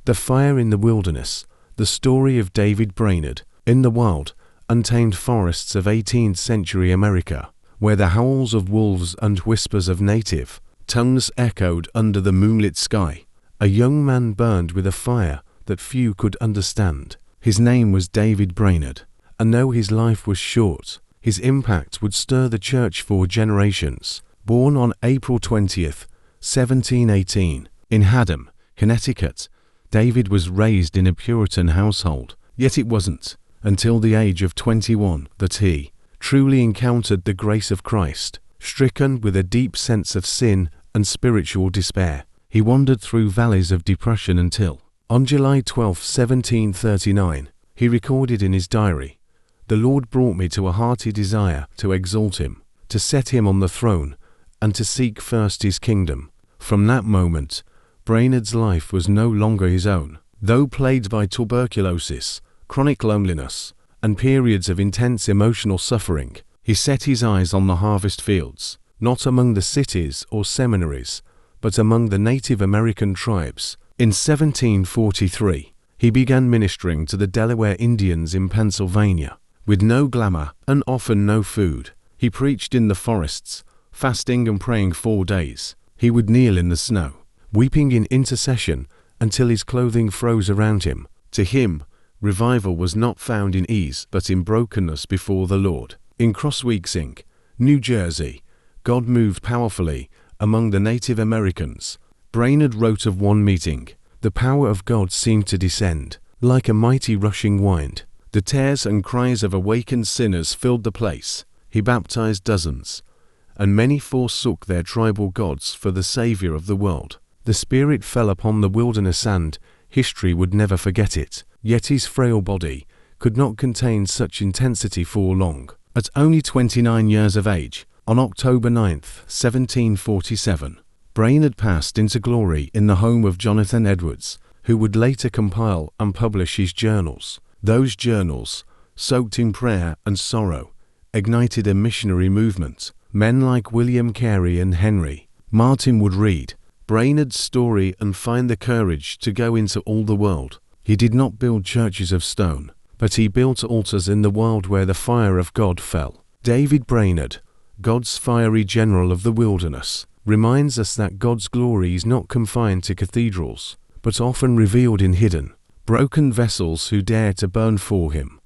The Fire in the Wilderness, the story of David Brainerd, in the wild, untamed forests of 18th century America, where the howls of wolves and whispers of native tongues echoed under the moonlit sky. A young man burned with a fire that few could understand. His name was David Brainerd, and though his life was short, his impact would stir the church for generations. Born on April 20th, 1718, in Haddam, Connecticut, David was raised in a Puritan household, yet it wasn't until the age of 21 that he truly encountered the grace of Christ. Stricken with a deep sense of sin and spiritual despair, he wandered through valleys of depression until, on July 12, 1739, he recorded in his diary, "The Lord brought me to a hearty desire to exalt him, to set him on the throne, and to seek first his kingdom." From that moment, Brainerd's life was no longer his own. Though plagued by tuberculosis, chronic loneliness, and periods of intense emotional suffering, he set his eyes on the harvest fields, not among the cities or seminaries, but among the Native American tribes. In 1743, he began ministering to the Delaware Indians in Pennsylvania. With no glamour and often no food, he preached in the forests, fasting and praying 4 days. He would kneel in the snow, weeping in intercession until his clothing froze around him. To him, revival was not found in ease but in brokenness before the Lord. In Crossweeksink, New Jersey, God moved powerfully among the Native Americans. Brainerd wrote of one meeting, "The power of God seemed to descend like a mighty rushing wind. The tears and cries of awakened sinners filled the place. He baptized dozens, and many forsook their tribal gods for the Savior of the world. The Spirit fell upon the wilderness and history would never forget it." Yet his frail body could not contain such intensity for long. At only 29 years of age, on October 9th, 1747, Brainerd passed into glory in the home of Jonathan Edwards, who would later compile and publish his journals. Those journals, soaked in prayer and sorrow, ignited a missionary movement. Men like William Carey and Henry Martin would read Brainerd's story and find the courage to go into all the world. He did not build churches of stone, but he built altars in the world where the fire of God fell. David Brainerd, God's fiery general of the wilderness, reminds us that God's glory is not confined to cathedrals, but often revealed in hidden, broken vessels who dare to burn for him.